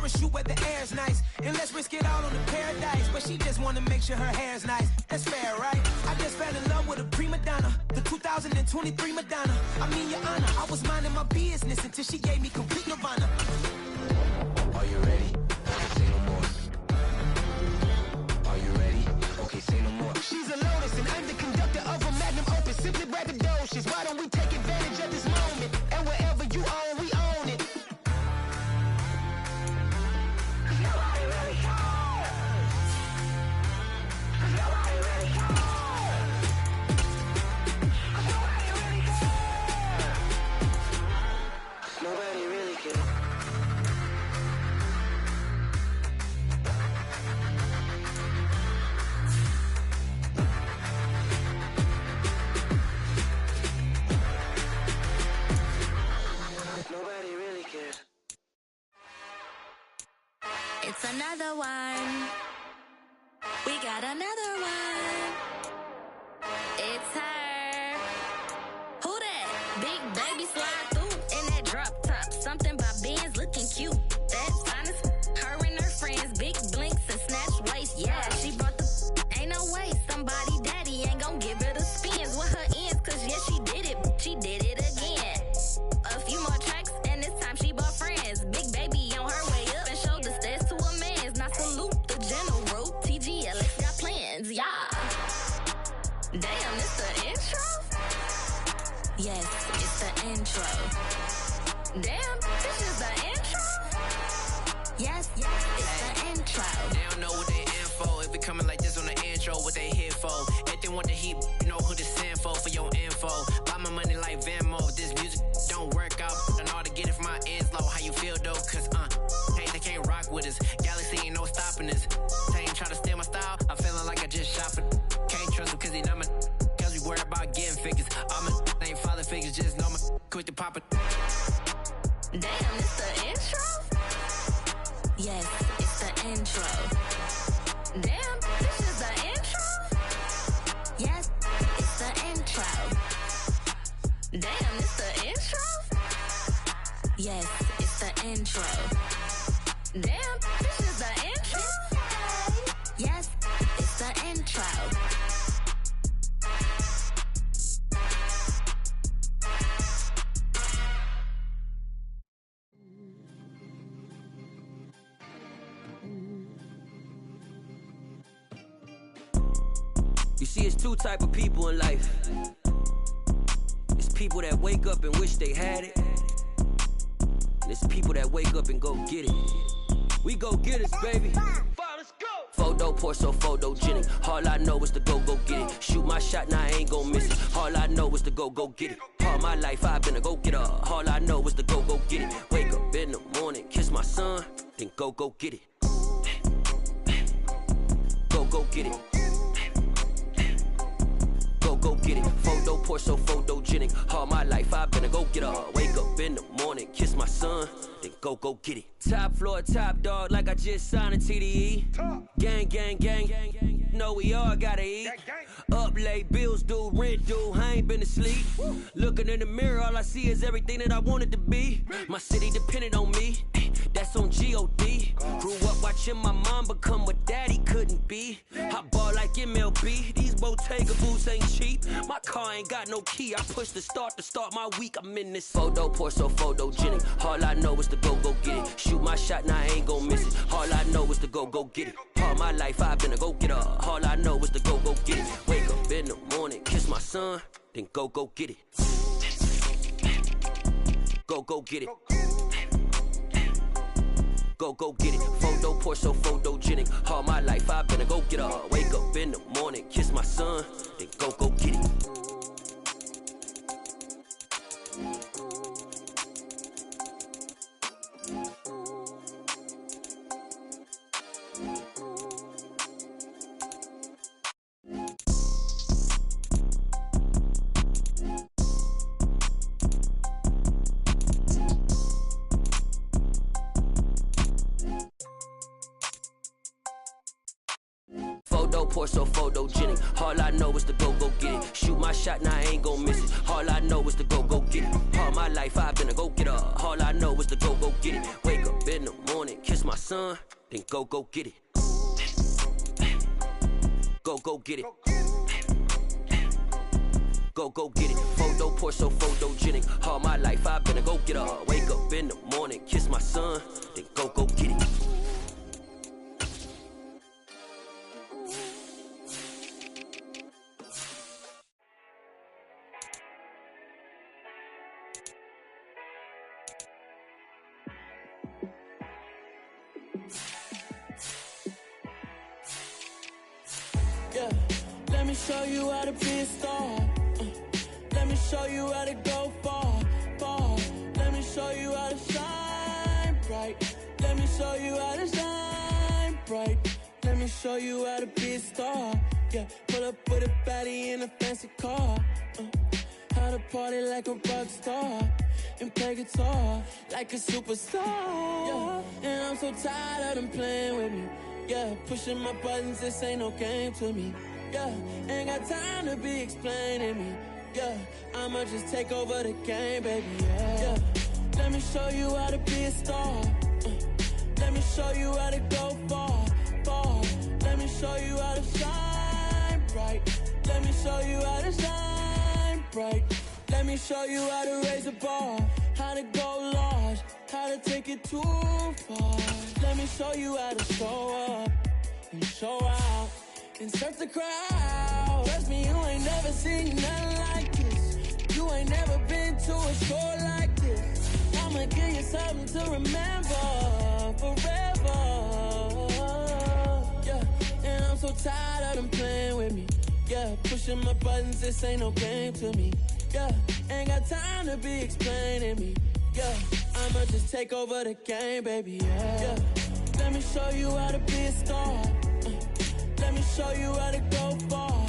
parachute where the air's nice. And let's risk it all on the paradise. But she just wanna make sure her hair's nice. That's fair, right? I just fell in love with a prima donna, the 2023 Madonna. I mean, your honor, I was minding my business until she gave me complete nirvana. Are you ready? Okay, say no more. Are you ready? Okay, say no more. She's a lotus and I'm the conductor of a magnum opus. Simply braggadocious. Why don't we take advantage of this moment? And wherever you own, we own it. Nobody really cares. Nobody really cares. Nobody really cares. Nobody really cares. Nobody really cares. It's another one. We got another one. It's her. Who that? Big baby slide through in that drop top. Something by Benz looking cute. That's honest. Her and her friends, big blinks and snatch waist. Yeah, she brought the. Ain't no way somebody daddy ain't gon' give her the spins with her ends. Cause yeah, she did it. She did it again. A few more tracks and this time she bought friends. Big baby on her way up and showed the stairs to a man's. Now salute the general. TGLX got plans, yeah. Damn, it's the intro? Yes, it's the intro. Damn, this is the intro? Yes, it's the intro. They don't know what they in for. If it coming like this on the intro, what they here for? If they want the heat, you know who to send for your info. Buy my money like Venmo. This music don't work out, and all to get it from my ends low. How you feel though? Cause hey, they can't rock with us. Galaxy ain't no stopping us. They ain't try to steal my style. I'm feeling like I just shop it. Can't trust them cause they not my. Cause we worried about getting figures. All my ain't father figures, just know my quick to pop it. Damn, it's the intro? Yes, it's the intro. Damn, this is the intro? Yes, it's the intro. Damn, it's the intro? Yes, it's the intro. Damn, this is the intro? Yes, it's the intro. You see, it's two type of people in life. It's people that wake up and wish they had it. And it's people that wake up and go get it. We go get it, baby. Let's go. Photo pour so photogenic. All I know is to go get it. Shoot my shot, now I ain't gon' miss it. All I know is to go get it. All my life I've been a go getter. All I know is to go get it. Wake up in the morning, kiss my son, then go get it. Go get it. Go get it. Photo pour so photogenic. All my life I've been a go getter. Wake up in the morning, kiss my son, then go get it. Top floor, top dog, like I just signed a TDE. Gang, gang, gang, gang, gang. Know we all gotta eat. Up late, bills due, rent due. I ain't been asleep. Looking in the mirror, all I see is everything that I wanted to be. My city depended on me. That's on G.O.D. Grew up watching my mom become what daddy couldn't be. I ball like MLB. These Bottega boots ain't cheap. My car ain't got no key. I push the start to start my week. I'm in this photo pour so photogenic. All I know is to go get it. Shoot my shot, now I ain't gon' miss it. All I know is to go get it. All my life I've been a go getter. All I know is to go get it. Wake up in the morning, kiss my son, then go get it. Go get it. Go get it. Photo pour so photogenic. All my life I've been a go getter. Wake up in the morning, kiss my son, then go get it. Photo pour so photogenic. All I know is to go get it. Shoot my shot, now I ain't gon' miss it. All I know is to go get it. All my life I've been a go getter. All I know is to go get it. Wake up in the morning, kiss my my son, then go get it. Go get it. Go get it. Photo poor, so photogenic. All my life I've been a go getter. Wake up in the morning, kiss my son, then go get it. Yeah, let me show you how to be a star. Let me show you how to go far. Let me show you how to shine bright. Let me show you how to shine bright. Let me show you how to be a star. Yeah, pull up with a baddie in a fancy car. How to party like a rock star and play guitar like a superstar. Yeah, and I'm so tired of them playing with me. Yeah, pushing my buttons, this ain't no game to me. Yeah, ain't got time to be explaining me. Yeah, I'ma just take over the game, baby. Yeah, let me show you how to be a star. Let me show you how to go far. Let me show you how to shine bright. Let me show you how to shine bright. Let me show you how to raise the bar, how to go large, how to take it too far. Let me show you how to show up and show out and surf the crowd. Trust me, you ain't never seen nothing like this. You ain't never been to a show like this. I'ma give you something to remember forever. Yeah, and I'm so tired of them playing with me. Yeah, pushing my buttons, this ain't no game to me. Yeah, ain't got time to be explaining me. Yeah, I'ma just take over the game, baby. Yeah, let me show you how to be a star. Let me show you how to go far.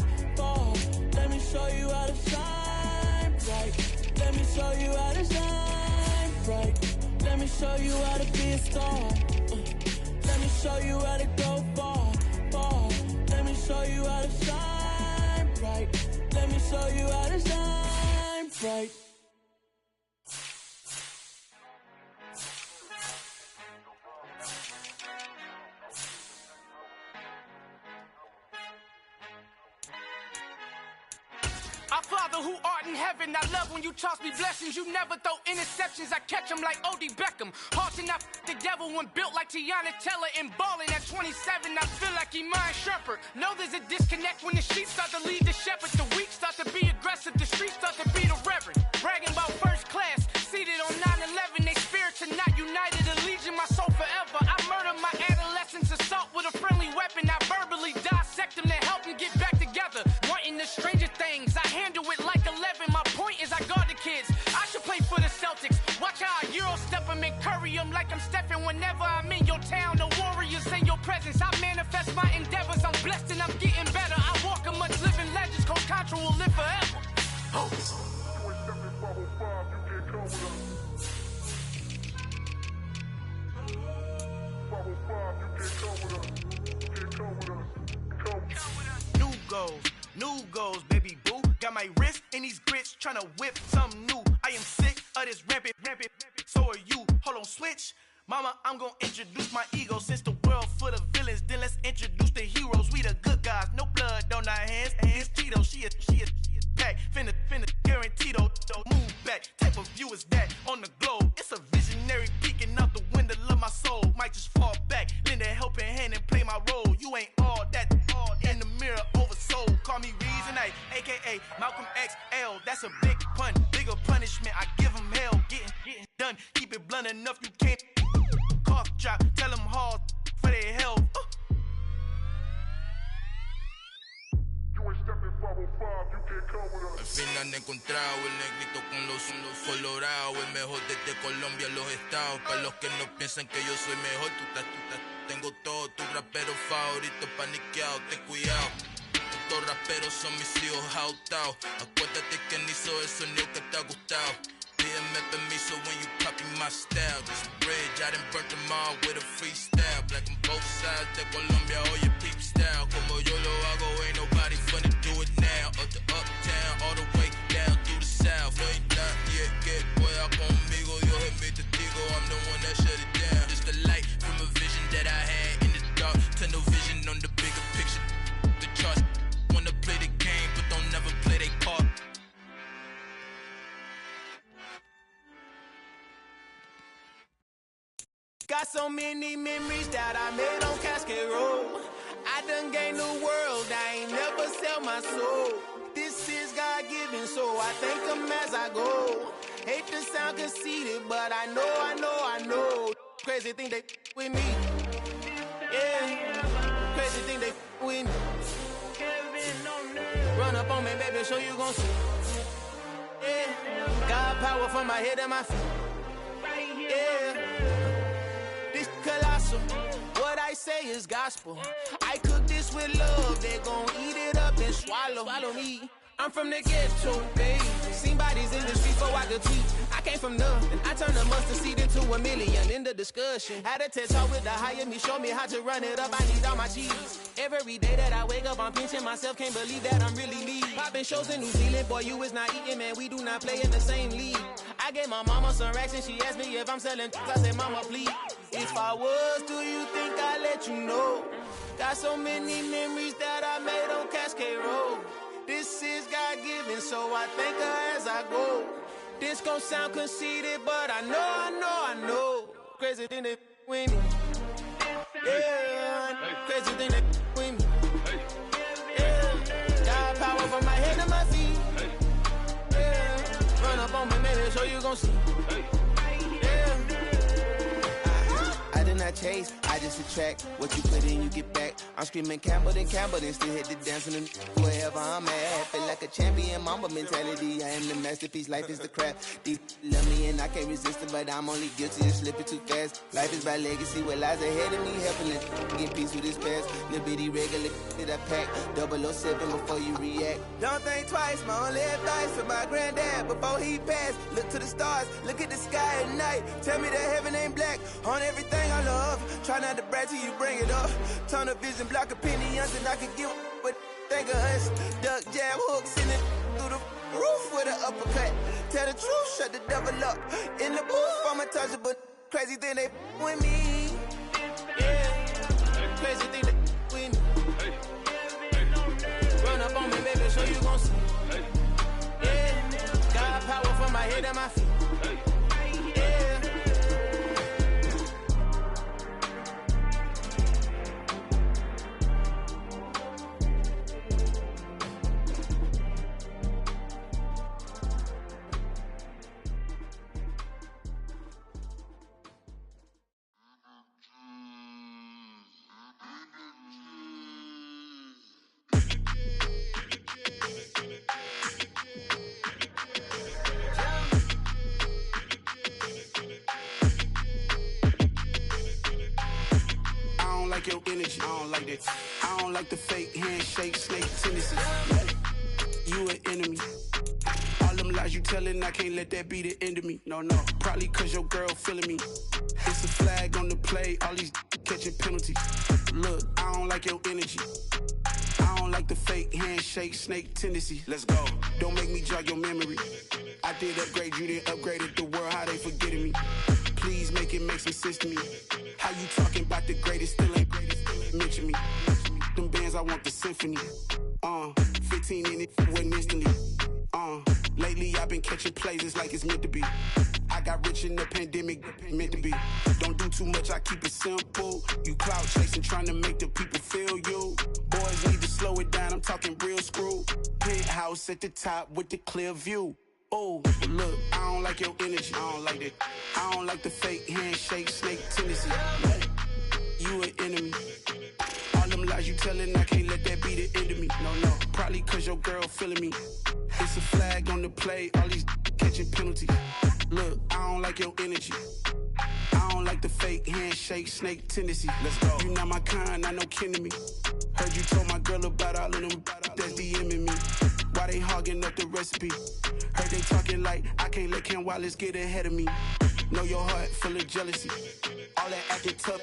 Let me show you how to shine bright. Let me show you how to shine bright. Let me show you how to be a star. Let me show you how to go far. Let me show you how to shine bright. Let me show you how to shine bright. Our Father who art in heaven, I love when you toss me blessings. You never throw interceptions, I catch them like O.D. Beckham. Halting up the devil when built like Tiana Teller and balling at 27, I feel like Iman Shumpert. Know there's a disconnect when the sheep start to lead the shepherd. The weak start to be aggressive, the streets start to be the reverend. Bragging about first class, seated on 9/11. They spirits are not united, a legion, my soul forever. I murder my adolescence, assault with a friendly weapon. I verbally dissect them to help them get back together. Wanting the stranger things, I handle it like 11. My point is I guard the kids. I should play for the Celtics. Watch how I Euro step them and curry them like I'm Stephen. Whenever I'm in your town, the Warriors in your presence. I manifest my endeavors. I'm blessed and I'm getting better. I walk amongst living legends. Coach Contra will live forever. Oh. New goals, baby boo. Got my wrist in these grits, tryna whip something new. I am sick of this rampant. So are you. Hold on, switch. Mama, I'm gonna introduce my ego. Since the world full of villains, then let's introduce the heroes. We the good guys, no blood on our hands. Hands Tito, she a pack. Finna guaranteed, move back. Type of view is that on the globe? It's a visionary peeking out the window of my soul. Might just fall back, lend a helping hand and play my role. You ain't all that, in the mirror oversold. Call me Reason A, aka Malcolm XL. That's a big pun, bigger punishment. I give him hell, getting done. Keep it blunt enough, you can't cough drop. Tell them hard for their health. Al fin han encontrado el negrito con los colorados, el mejor desde Colombia, los estados. Para los que no piensan que yo soy mejor, tengo todo, tus raperos favoritos paniqueados, ten cuidado. Estos raperos son mis hijos adoptados. Acuérdate que ni hizo el sonido que te ha gustado. Pídeme permiso when you copy my style. This bridge, I done burnt them all with a freestyle. Black on both sides de Colombia, oye peep style. Como yo lo hago, ain't nobody funny do it now. Up to uptown, all the way down through the south. No hay nadie que pueda conmigo, Dios es mi testigo. I'm the one that shut it down. Just a light from a vision Got so many memories that I made on Cascade Road. I done gained the world, I ain't never sell my soul. This is God-given, so I thank him as I go. Hate to sound conceited, but I know. Crazy thing they with me. Yeah, crazy thing they with me. Run up on me, baby, so you gon' see. Yeah, God power from my head and my feet. Yeah, this colossal. What I say is gospel. I cook this with love. They gon' eat it up and swallow me. I'm from the ghetto, baby. Seen bodies in the street before I could tweet. I came from nothing. I turned a mustard seed into a million. In the discussion, had a TED talk with the higher me. Show me how to run it up. I need all my cheese. Every day that I wake up, I'm pinching myself. Can't believe that I'm really me. Popping shows in New Zealand. Boy, you is not eating, man. We do not play in the same league. I gave my mama some racks and she asked me if I'm selling. I said, mama, please. If I was, do you think I'd let you know? Got so many memories that I made on Cascade Road. This is God-given, so I thank her as I go. This gon' sound conceited, but I know. Crazy thing they with me. Yeah, crazy thing they with me. Yeah, got power from my head to my feet. Yeah, run up on me, maybe, so you gon' see. I did not chase, I just attract. What you put in, you get back. I'm screaming Campbell, then still hit the dance and wherever I'm at. Feel like a champion, mamba mentality. I am the masterpiece, life is the crap. Deep love me and I can't resist it, but I'm only guilty of slipping too fast. Life is by legacy, what lies ahead of me, helping it get peace with this past. Little bitty regular that I pack, 007 before you react. Don't think twice, my only advice for my granddad before he passed. Look to the stars, look at the sky at night. Tell me that heaven ain't black on everything I love. Try not to brag till you bring it up. Turn a vision, block opinions, and I can give but think of us. Duck, jab, hooks in it through the roof with an uppercut. Tell the truth, shut the devil up. In the booth, I'm untouchable. Crazy thing they with me. Yeah, crazy thing they with me. Run up on me, baby, so you gon' see. Yeah, got power from my head and my feet. Your energy, I don't like that. I don't like the fake handshake, snake tendencies. You an enemy. All them lies you telling, I can't let that be the end of me. No, probably cause your girl feeling me. It's a flag on the play, all these catching penalties. Look, I don't like your energy. I don't like the fake handshake, snake tendency. Let's go. Don't make me jog your memory. I did upgrade, you didn't upgrade it. The world, how they forgetting me. Please make it make some sense to me. How you talking about the greatest, still ain't greatest, mention me. Them bands, I want the symphony. 15 in it, went instantly. Lately I've been catching plays, it's like it's meant to be. I got rich in the pandemic, meant to be. Don't do too much, I keep it simple. You clout chasing, trying to make the people feel you. Boys need to slow it down, I'm talking real screw. Penthouse at the top with the clear view. Oh, look, I don't like your energy, I don't like that. I don't like the fake handshake, snake tendency. You an enemy. All them lies you telling, I can't let that be the end of me. No, probably cause your girl feeling me. It's a flag on the play, all these catching penalties. Look, I don't like your energy. I don't like the fake handshake, snake tendency. Let's go. You not my kind, I know kin to me. Heard you told my girl about all of them that's DMing me. Why they hogging up the recipe? Heard they talking like I can't let Ken Wallace get ahead of me. Know your heart full of jealousy. All that acting tough,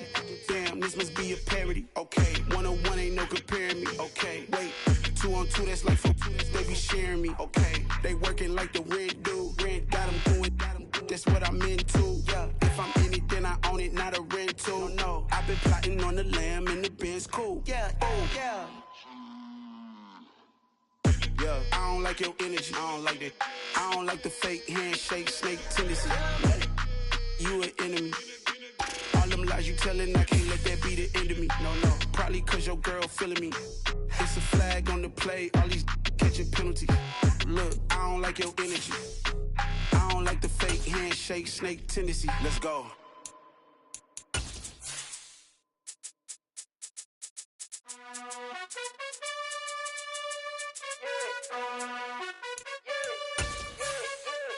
damn, this must be a parody. Okay, 1-on-1 ain't no comparing me. Okay, wait, 2-on-2, that's like 4, they be sharing me. Okay, they working like the rent do. Rent got them doing, that's what I'm into. Yeah, if I'm in it, then I own it, not a rental. No, I've been plotting on the lamb and the Benz cool. Yeah, yeah. Yeah, I don't like your energy, I don't like that. I don't like the fake handshake, snake tendency. You an enemy. All them lies you telling, I can't let that be the end of me. No, probably cause your girl feeling me. It's a flag on the play, all these catching penalties. Look, I don't like your energy. I don't like the fake handshake, snake tendency. Let's go.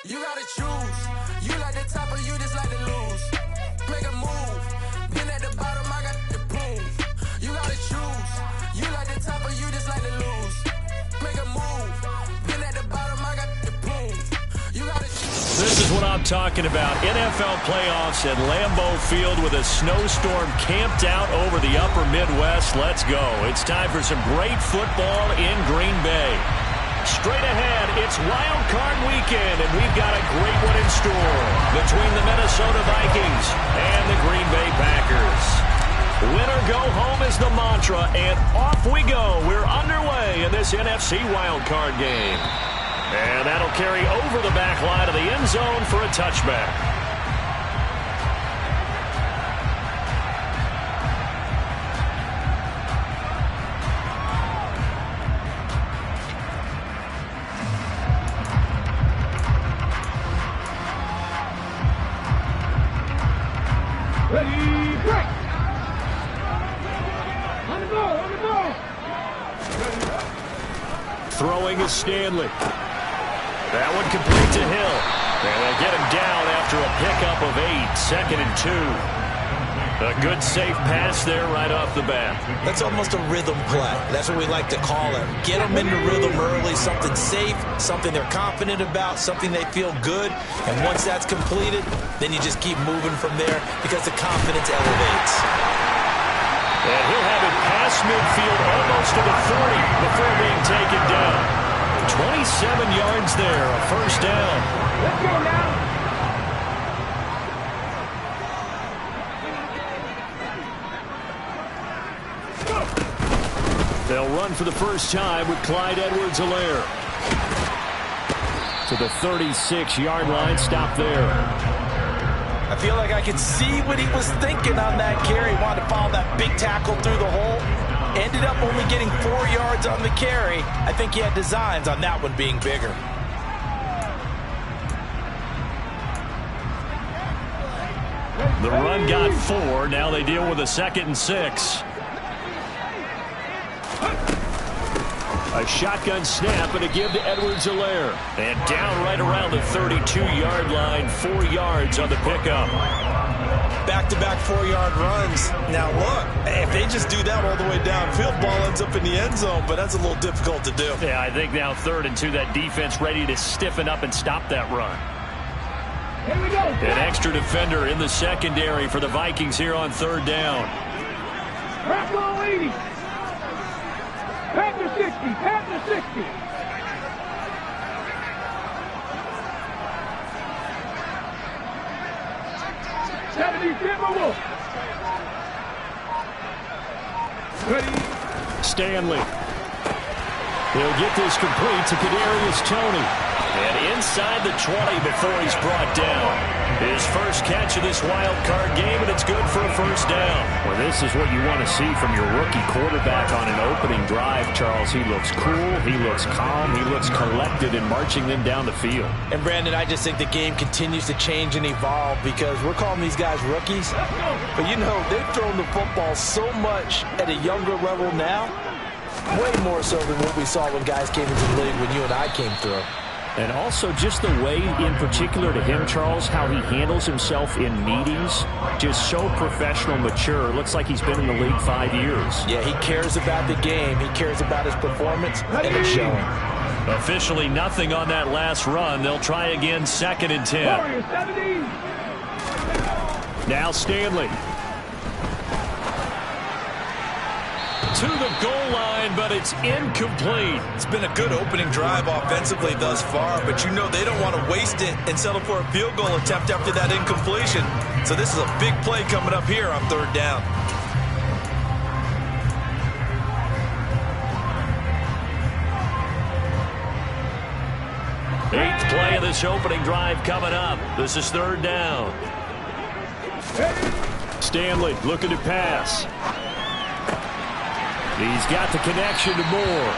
You gotta choose. You like the top or you just like to lose. Make a move. Pin at the bottom, I got the prove. You gotta choose. You like the top or you just like to lose. Make a move. Pin at the bottom, I got the prove. You gotta choose. This is what I'm talking about. NFL playoffs at Lambeau Field with a snowstorm camped out over the upper Midwest. Let's go. It's time for some great football in Green Bay. Straight ahead, it's Wild Card Weekend, and we've got a great one in store between the Minnesota Vikings and the Green Bay Packers. Win or go home is the mantra, and off we go. We're underway in this NFC Wild Card game. And that'll carry over the back line of the end zone for a touchback. Ready, break! On the ball! Throwing is Stanley. That one complete to Hill. And they'll get him down after a pickup of 8, 2nd and 2. A good safe pass there right off the bat. That's almost a rhythm play. That's what we like to call it. Get them into rhythm early, something safe, something they're confident about, something they feel good. And once that's completed, then you just keep moving from there because the confidence elevates. And he'll have it past midfield almost to the 40 before being taken down. 27 yards there, a first down. Let's go now. They'll run for the first time with Clyde Edwards-Helaire. To the 36-yard line, stop there. I feel like I could see what he was thinking on that carry. He wanted to follow that big tackle through the hole. Ended up only getting 4 yards on the carry. I think he had designs on that one being bigger. The run got 4. Now they deal with a 2nd and 6. A shotgun snap and a give to Edwards-Helaire. And down right around the 32-yard line, 4 yards on the pickup. Back-to-back 4-yard runs. Now look, if they just do that all the way downfield, ball ends up in the end zone, but that's a little difficult to do. Yeah, I think now 3rd and 2, that defense ready to stiffen up and stop that run. Here we go. An extra defender in the secondary for the Vikings here on 3rd down. Crack ball 80. Pack to 60. Pack to 60. Ready. Stanley. He'll get this complete to Kadarius Toney. And inside the 20 before he's brought down. His first catch of this wild card game, and it's good for a first down. Well, this is what you want to see from your rookie quarterback on an opening drive, Charles. He looks cool, he looks calm, he looks collected in marching them down the field. And, Brandon, I just think the game continues to change and evolve because we're calling these guys rookies. But, you know, they've thrown the football so much at a younger level now, way more so than what we saw when guys came into the league when you and I came through. And also just the way, in particular to him, Charles, how he handles himself in meetings, just so professional, mature. Looks like he's been in the league 5 years. Yeah, he cares about the game. He cares about his performance, and it's showing. Officially nothing on that last run. They'll try again, 2nd and 10. Now Stanley. To the goal line, but it's incomplete. It's been a good opening drive offensively thus far, but you know they don't want to waste it and settle for a field goal attempt after that incompletion. So this is a big play coming up here on 3rd down. Eighth play of this opening drive coming up. This is 3rd down. Stanley looking to pass. He's got the connection to Moore.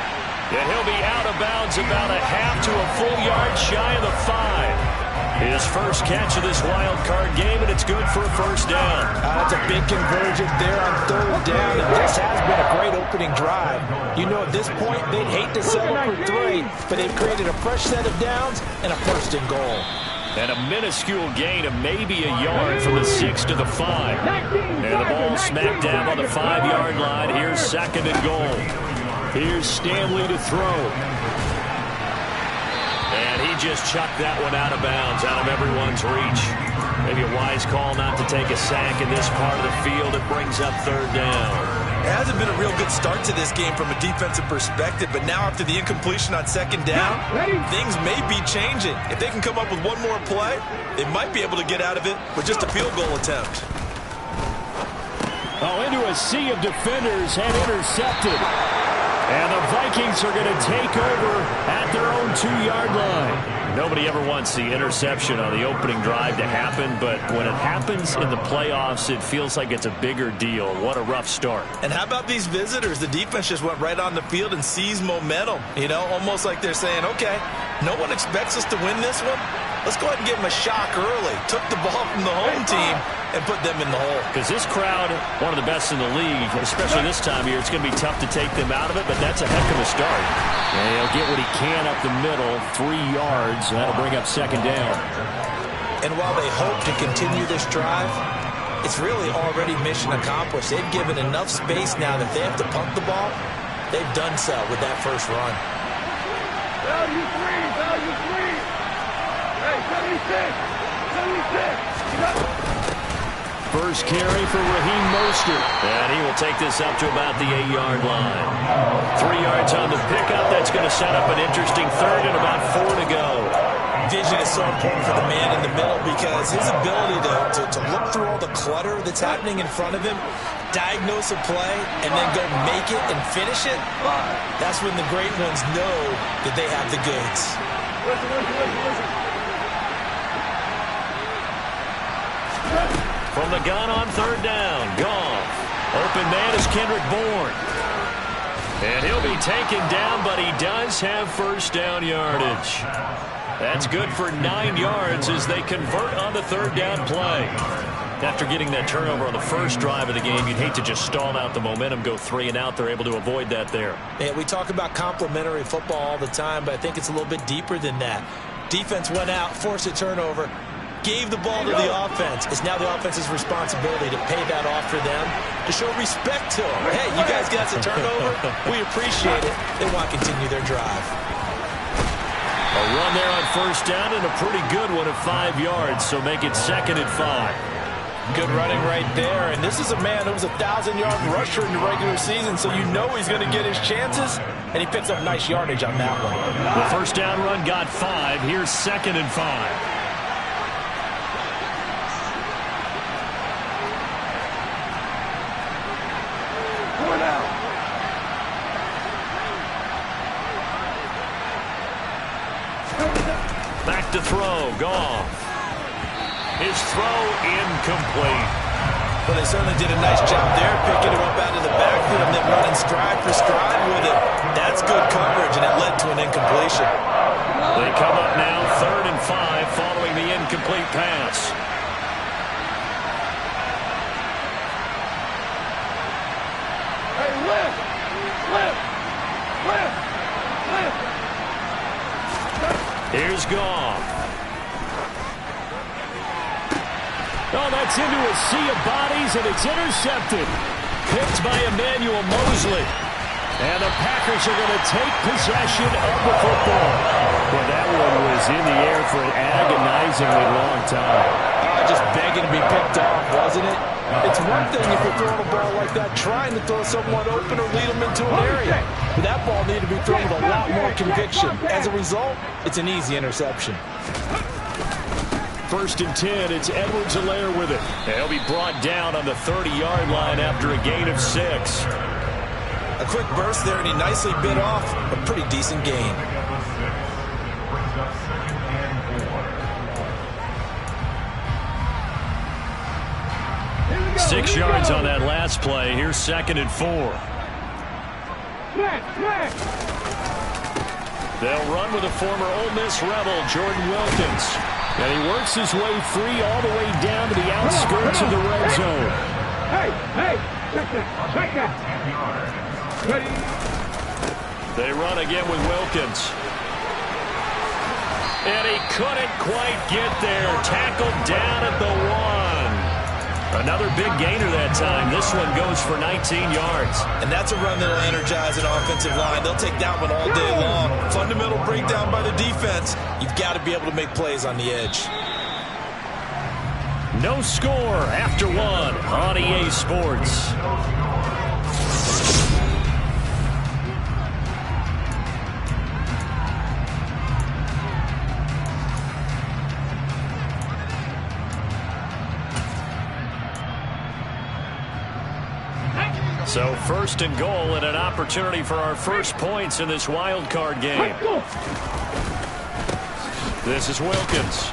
And he'll be out of bounds about a half to a full yard shy of the 5. His first catch of this wild card game, and it's good for a first down. That's a big conversion there on third down, and this has been a great opening drive. You know, at this point, they'd hate to settle for 3, but they've created a fresh set of downs and a first and goal. And a minuscule gain of maybe a yard from the 6 to the 5. And the ball smacked down on the 5-yard line. Here's second and goal. Here's Stanley to throw. And he just chucked that one out of bounds, out of everyone's reach. Maybe a wise call not to take a sack in this part of the field. It brings up third down. It hasn't been a real good start to this game from a defensive perspective, but now after the incompletion on second down, things may be changing. If they can come up with one more play, they might be able to get out of it with just a field goal attempt. Oh, into a sea of defenders and intercepted. And the Vikings are going to take over at their own 2-yard line. Nobody ever wants the interception on the opening drive to happen, but when it happens in the playoffs, it feels like it's a bigger deal. What a rough start. And how about these visitors? The defense just went right on the field and seized momentum. You know, almost like they're saying, okay, no one expects us to win this one. Let's go ahead and give them a shock early. Took the ball from the home team and put them in the hole. Because this crowd, one of the best in the league, especially this time of year, it's going to be tough to take them out of it, but that's a heck of a start. And he'll get what he can up the middle, 3 yards, and that'll bring up second down. And while they hope to continue this drive, it's really already mission accomplished. They've given enough space now that they have to pump the ball. They've done so with that first run. Value 3. Hey, 76. First carry for Raheem Mostert. And he will take this up to about the 8-yard line. 3 yards on the pickup. That's going to set up an interesting third and about 4 to go. Vision is so important for the man in the middle because his ability to look through all the clutter that's happening in front of him, diagnose a play, and then go make it and finish it, that's when the great ones know that they have the goods. Listen. From the gun on third down, Goff. Open man is Kendrick Bourne. And he'll be taken down, but he does have first down yardage. That's good for 9 yards as they convert on the third down play. After getting that turnover on the first drive of the game, you'd hate to just stall out the momentum, go 3 and out. They're able to avoid that there. Yeah, we talk about complementary football all the time, but I think it's a little bit deeper than that. Defense went out, forced a turnover, gave the ball to the offense. It's now the offense's responsibility to pay that off for them, to show respect to them. Hey, you guys got a turnover. We appreciate it. They want to continue their drive. A run there on first down and a pretty good one of 5 yards, so make it second and 5. Good running right there, and this is a man who was a 1,000-yard rusher in the regular season, so you know he's going to get his chances, and he picks up nice yardage on that one. The first down run got 5. Here's second and 5. Back to throw, Goff. His throw incomplete. Well, they certainly did a nice job there, picking him up out of the backfield and then running stride for stride with it. That's good coverage, and it led to an incompletion. They come up now, third and 5, following the incomplete pass. Hey, lift! Here's Goff. Oh, that's into a sea of bodies, and it's intercepted. Picked by Emmanuel Mosley. And the Packers are going to take possession of the football. Well, that one was in the air for an agonizingly long time. Just begging to be picked off, wasn't it? It's one thing if you're throwing a ball like that, trying to throw someone open or lead them into an area. But that ball needed to be thrown with a lot more conviction. As a result, it's an easy interception. First and 10, it's Edwards-Helaire with it. And he'll be brought down on the 30-yard line after a gain of 6. A quick burst there, and he nicely bit off a pretty decent gain. 6 yards on that last play. Here's 2nd and 4. They'll run with a former Ole Miss Rebel, Jordan Wilkins. And he works his way free all the way down to the outskirts of the red zone. Hey, check that. Ready? They run again with Wilkins. And he couldn't quite get there. Tackled down at the 1. Another big gainer that time. This one goes for 19 yards. And that's a run that will energize an offensive line. They'll take that one all day long. Fundamental breakdown by the defense. You've got to be able to make plays on the edge. No score after 1 on EA Sports. So 1st and goal and an opportunity for our first points in this wild card game. This is Wilkins.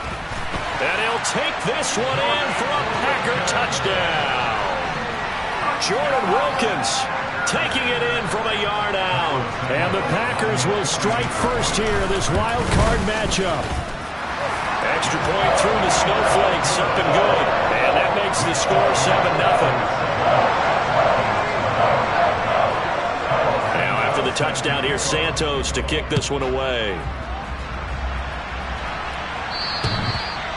And he'll take this one in for a Packer touchdown. Jordan Wilkins taking it in from a yard out. And the Packers will strike first here in this wild card matchup. Extra point through the Snowflakes, up and good. And that makes the score 7-0. The touchdown here, Santos to kick this one away.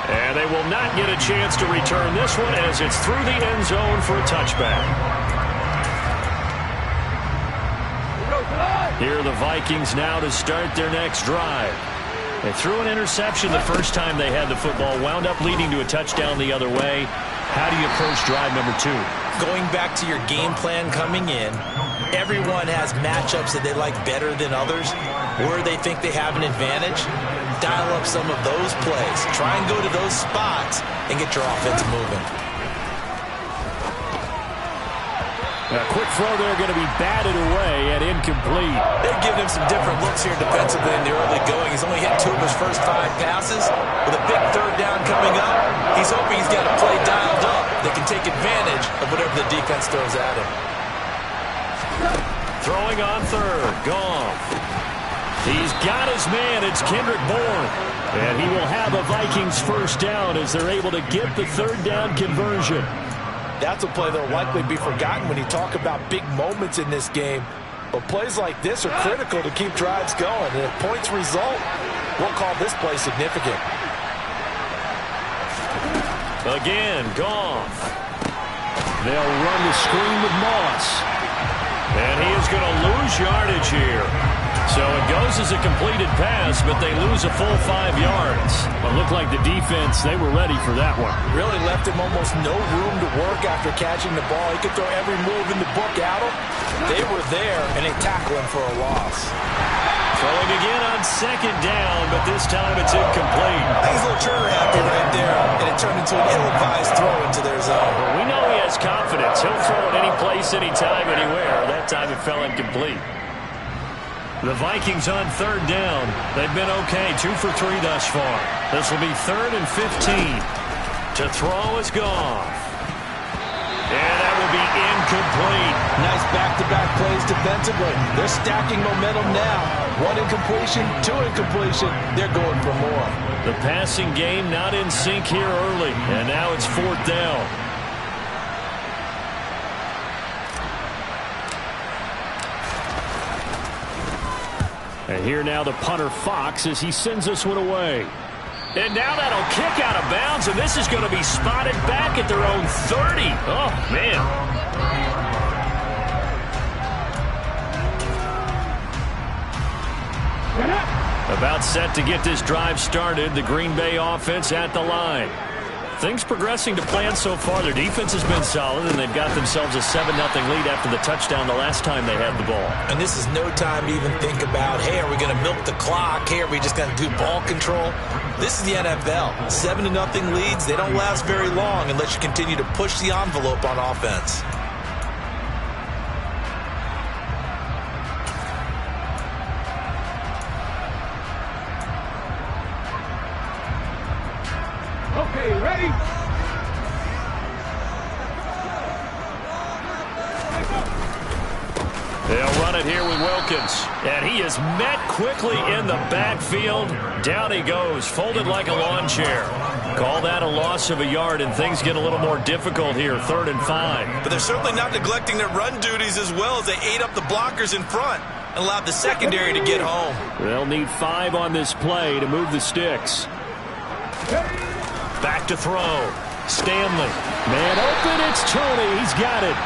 And they will not get a chance to return this one as it's through the end zone for a touchback. Here are the Vikings now to start their next drive. They threw an interception the first time they had the football, wound up leading to a touchdown the other way. How do you approach drive number 2? Going back to your game plan coming in, everyone has matchups that they like better than others, where they think they have an advantage. Dial up some of those plays. Try and go to those spots and get your offense moving. A quick throw there going to be batted away and incomplete. They're giving him some different looks here defensively in the early going. He's only hit 2 of his first 5 passes. With a big 3rd down coming up, he's hoping he's got a play dialed up that can take advantage of whatever the defense throws at him. Throwing on 3rd, Goff. He's got his man. It's Kendrick Bourne. And he will have a Vikings first down as they're able to get the 3rd down conversion. That's a play that will likely be forgotten when you talk about big moments in this game. But plays like this are critical to keep drives going. And if points result, we'll call this play significant. Again, Goff. They'll run the screen with Moss. And he is going to lose yardage here. So it goes as a completed pass, but they lose a full 5 yards. It looked like the defense, they were ready for that one. Really left him almost no room to work after catching the ball. He could throw every move in the book at him. They were there, and they tackled him for a loss. Throwing again on 2nd down, but this time it's incomplete. I think he's a little trigger happy right there, and it turned into an ill-advised throw into their zone. Well, we know he has confidence. He'll throw it any place, anytime, anywhere. That time it fell incomplete. The Vikings on 3rd down. They've been okay, 2 for 3 thus far. This will be 3rd and 15. To throw is Goff. And that will be incomplete. Nice back-to-back plays defensively. They're stacking momentum now. 1 incompletion, 2 incompletion. They're going for more. The passing game not in sync here early. And now it's 4th down. And here now the punter Fox as he sends this one away. And now that'll kick out of bounds, and this is going to be spotted back at their own 30. Oh, man. About set to get this drive started. The Green Bay offense at the line. Things progressing to plan so far. Their defense has been solid, and they've got themselves a 7-0 lead after the touchdown the last time they had the ball. And this is no time to even think about, hey, are we going to milk the clock? Hey, are we just going to do ball control? This is the NFL. 7-0 leads, they don't last very long unless you continue to push the envelope on offense. Okay, ready? Wilkins, and he is met quickly in the backfield. Down he goes, folded like a lawn chair. Call that a loss of a yard, and things get a little more difficult here, 3rd and 5. But they're certainly not neglecting their run duties as well as they ate up the blockers in front and allowed the secondary to get home. They'll need 5 on this play to move the sticks. Back to throw. Stanley. Man open, it's Tony. He's got it.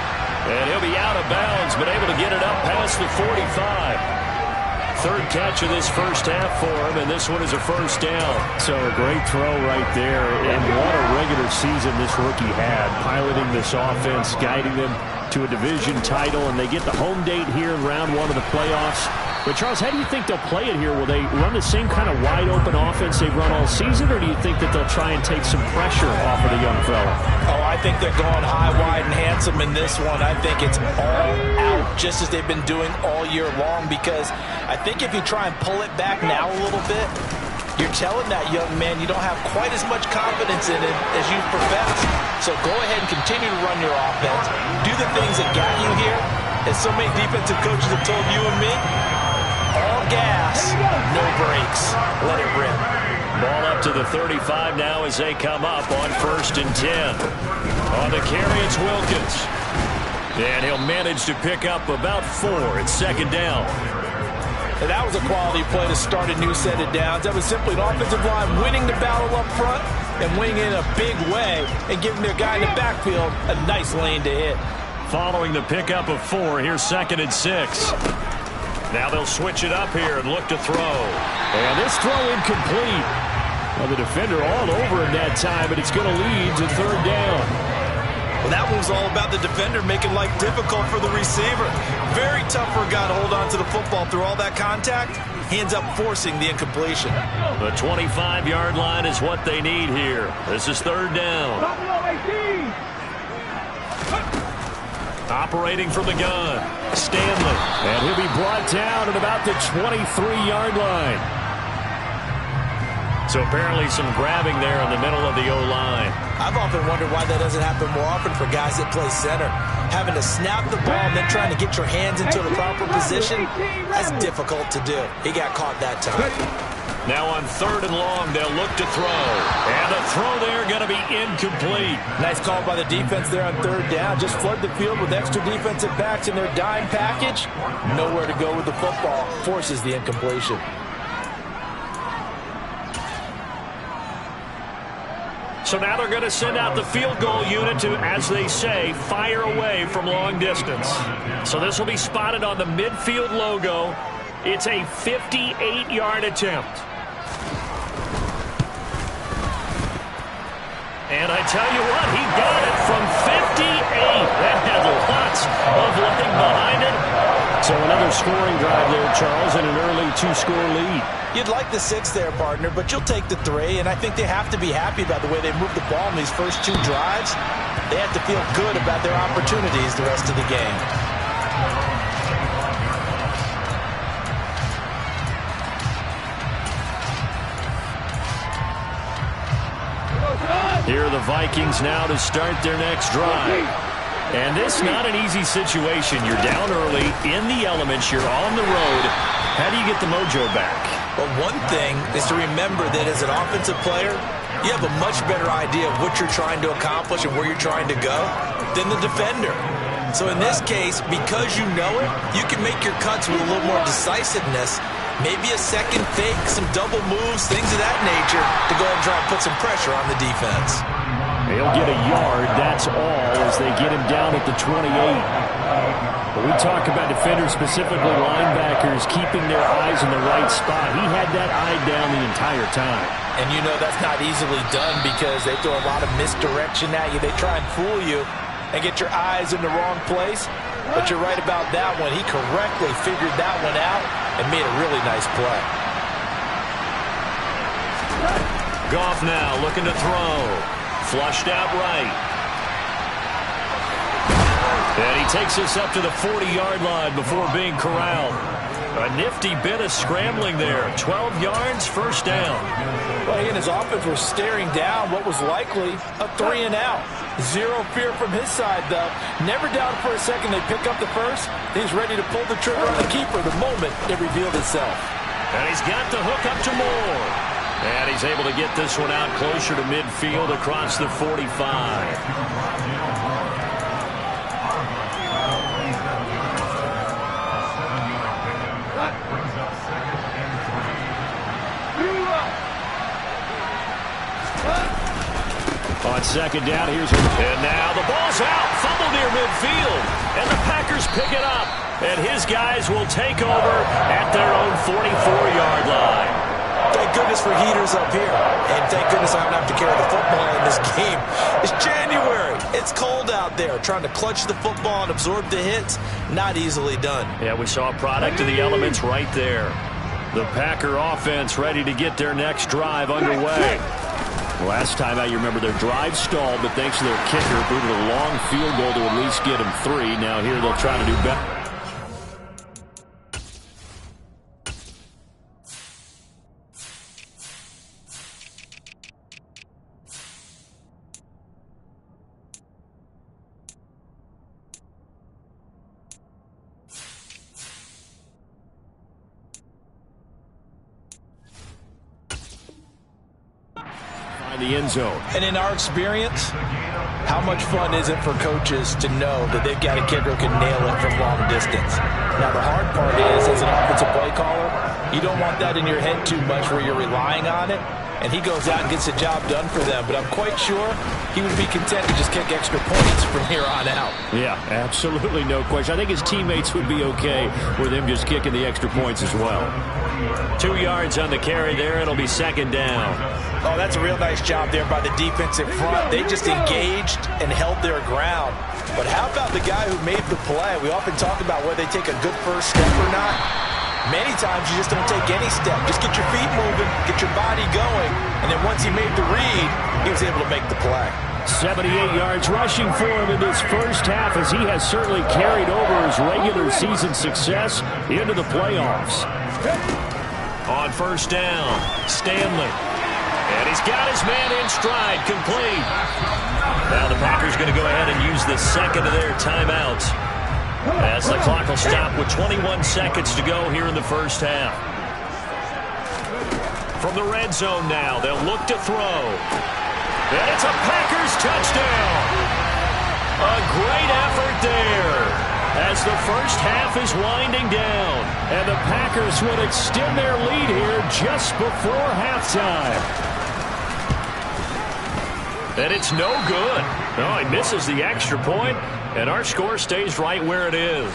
And he'll be out of bounds, but able to get it up past the 45. 3rd catch of this first half for him, and this one is a first down. So a great throw right there, and what a regular season this rookie had, piloting this offense, guiding them to a division title, and they get the home date here in round 1 of the playoffs. But, Charles, how do you think they'll play it here? Will they run the same kind of wide-open offense they've run all season, or do you think that they'll try and take some pressure off of the young fella? Oh, I think they're going high, wide, and handsome in this one. I think it's all out, just as they've been doing all year long, because I think if you try and pull it back now a little bit, you're telling that young man you don't have quite as much confidence in it as you profess. So go ahead and continue to run your offense. Do the things that got you here. As so many defensive coaches have told you and me, all gas, no brakes. Let it rip. Ball up to the 35 now as they come up on 1st and 10. On the carry, it's Wilkins. And he'll manage to pick up about 4. It's 2nd down. And that was a quality play to start a new set of downs. That was simply an offensive line winning the battle up front and winning in a big way and giving their guy in the backfield a nice lane to hit. Following the pickup of 4, here's 2nd and 6. Now they'll switch it up here and look to throw. And this throw incomplete. Well, the defender all over him that time, but it's going to lead to 3rd down. Well, that one was all about the defender making life difficult for the receiver. Very tough for a guy to hold on to the football through all that contact. He ends up forcing the incompletion. The 25-yard line is what they need here. This is 3rd down. Operating from the gun, Stanley. And he'll be brought down at about the 23-yard line. So apparently some grabbing there in the middle of the O-line. I've often wondered why that doesn't happen more often for guys that play center. Having to snap the ball and then trying to get your hands into the proper position, that's difficult to do. He got caught that time. Now on 3rd and long, they'll look to throw. And the throw there going to be incomplete. Nice call by the defense there on 3rd down. Just flood the field with extra defensive backs in their dime package. Nowhere to go with the football. Forces the incompletion. So now they're going to send out the field goal unit to, as they say, fire away from long distance. So this will be spotted on the midfield logo. It's a 58-yard attempt. And I tell you what, he got it from 58. That had lots of leg behind it. So another scoring drive there, Charles, and an early 2-score lead. You'd like the 6 there, partner, but you'll take the 3, and I think they have to be happy about the way they moved the ball in these first 2 drives. They have to feel good about their opportunities the rest of the game. Here are the Vikings now to start their next drive. And this not an easy situation. You're down early, in the elements, you're on the road. How do you get the mojo back? Well, one thing is to remember that as an offensive player, you have a much better idea of what you're trying to accomplish and where you're trying to go than the defender. So in this case, because you know it, you can make your cuts with a little more decisiveness. Maybe a second fake, some double moves, things of that nature to go ahead and try and put some pressure on the defense. They'll get a yard, that's all, as they get him down at the 28. But we talk about defenders, specifically linebackers, keeping their eyes in the right spot. He had that eye down the entire time. And you know that's not easily done because they throw a lot of misdirection at you. They try and fool you and get your eyes in the wrong place. But you're right about that one. He correctly figured that one out and made a really nice play. Goff now looking to throw. Flushed out right. And he takes us up to the 40-yard line before being corralled. A nifty bit of scrambling there. 12 yards, first down. Well, he and his offense were staring down what was likely a 3-and-out. Zero fear from his side, though. Never doubted for a second they pick up the first. He's ready to pull the trigger on the keeper the moment it revealed itself. And he's got the hook up to Moore. And he's able to get this one out closer to midfield across the 45. On second down, and now the ball's out, fumble near midfield, and the Packers pick it up, and his guys will take over at their own 44-yard line. Thank goodness for heaters up here, and thank goodness I don't have to carry the football in this game. It's January. It's cold out there. Trying to clutch the football and absorb the hits, not easily done. Yeah, we saw a product of the elements right there. The Packer offense ready to get their next drive underway. Last time out, you remember their drive stalled, but thanks to their kicker, booted a long field goal to at least get them 3. Now here they'll try to do better. The end zone. And in our experience, how much fun is it for coaches to know that they've got a kicker who can nail it from long distance? Now, the hard part is, as an offensive play caller, you don't want that in your head too much where you're relying on it, and he goes out and gets the job done for them. But I'm quite sure he would be content to just kick extra points from here on out. Yeah, absolutely no question. I think his teammates would be okay with him just kicking the extra points as well. 2 yards on the carry there. It'll be second down. Oh, that's a real nice job there by the defensive front. They just engaged and held their ground. But how about the guy who made the play? We often talk about whether they take a good first step or not. Many times you just don't take any step. Just get your feet moving, get your body going, and then once he made the read, he was able to make the play. 78 yards rushing for him in this first half, as he has certainly carried over his regular season success into the playoffs. On first down, Stanley. And he's got his man in stride, complete. Now the Packers going to go ahead and use the second of their timeouts, as the clock will stop with 21 seconds to go here in the first half. From the red zone now, they'll look to throw. And it's a Packers touchdown. A great effort there, as the first half is winding down. And the Packers would extend their lead here just before halftime. And it's no good. No, he misses the extra point, and our score stays right where it is.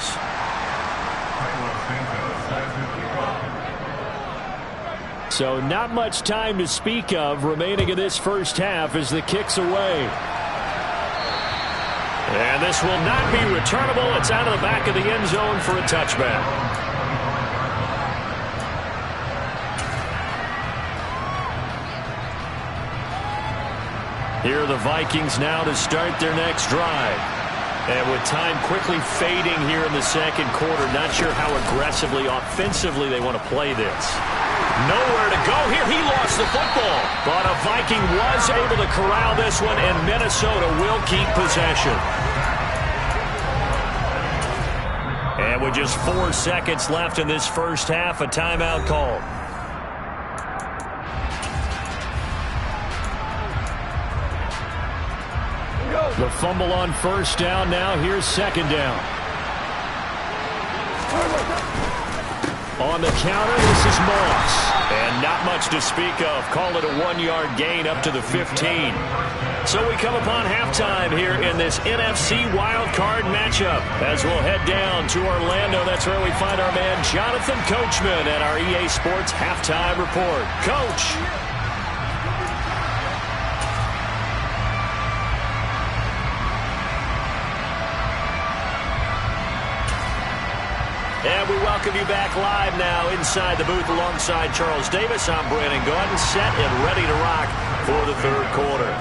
So not much time to speak of remaining in this first half as the kick's away. And this will not be returnable. It's out of the back of the end zone for a touchback. Here are the Vikings now to start their next drive. And with time quickly fading here in the second quarter, not sure how aggressively, offensively they want to play this. Nowhere to go here. He lost the football. But a Viking was able to corral this one, and Minnesota will keep possession. And with just 4 seconds left in this first half, a timeout call. The fumble on first down. Now here's second down. On the counter, this is Moss. And not much to speak of. Call it a 1-yard gain up to the 15. So we come upon halftime here in this NFC wildcard matchup, as we'll head down to Orlando. That's where we find our man Jonathan Coachman at our EA Sports Halftime Report. Coach. And we welcome you back live now inside the booth alongside Charles Davis. I'm Brandon Gordon, set and ready to rock for the third quarter.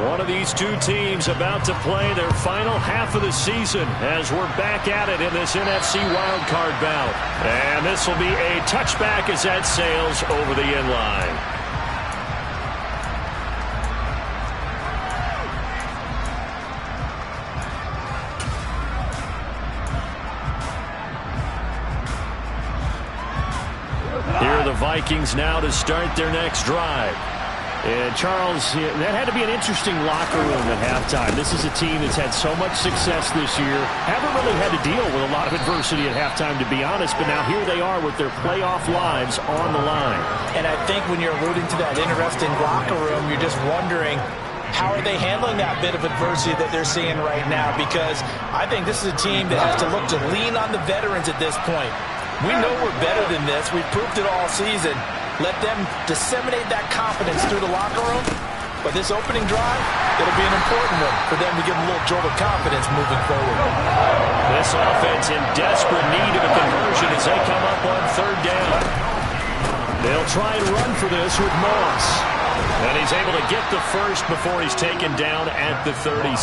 One of these two teams about to play their final half of the season as we're back at it in this NFC wildcard bout. And this will be a touchback as that sails over the end line. Vikings now to start their next drive. And Charles, that had to be an interesting locker room at halftime. This is a team that's had so much success this year. Haven't really had to deal with a lot of adversity at halftime, to be honest. But now here they are with their playoff lives on the line. And I think when you're alluding to that interesting locker room, you're just wondering, how are they handling that bit of adversity that they're seeing right now? Because I think this is a team that has to look to lean on the veterans at this point. We know we're better than this. We've proved it all season. Let them disseminate that confidence through the locker room. But this opening drive, it'll be an important one for them to give them a little jolt of confidence moving forward. This offense in desperate need of a conversion as they come up on third down. They'll try and run for this with Moss. And he's able to get the first before he's taken down at the 36.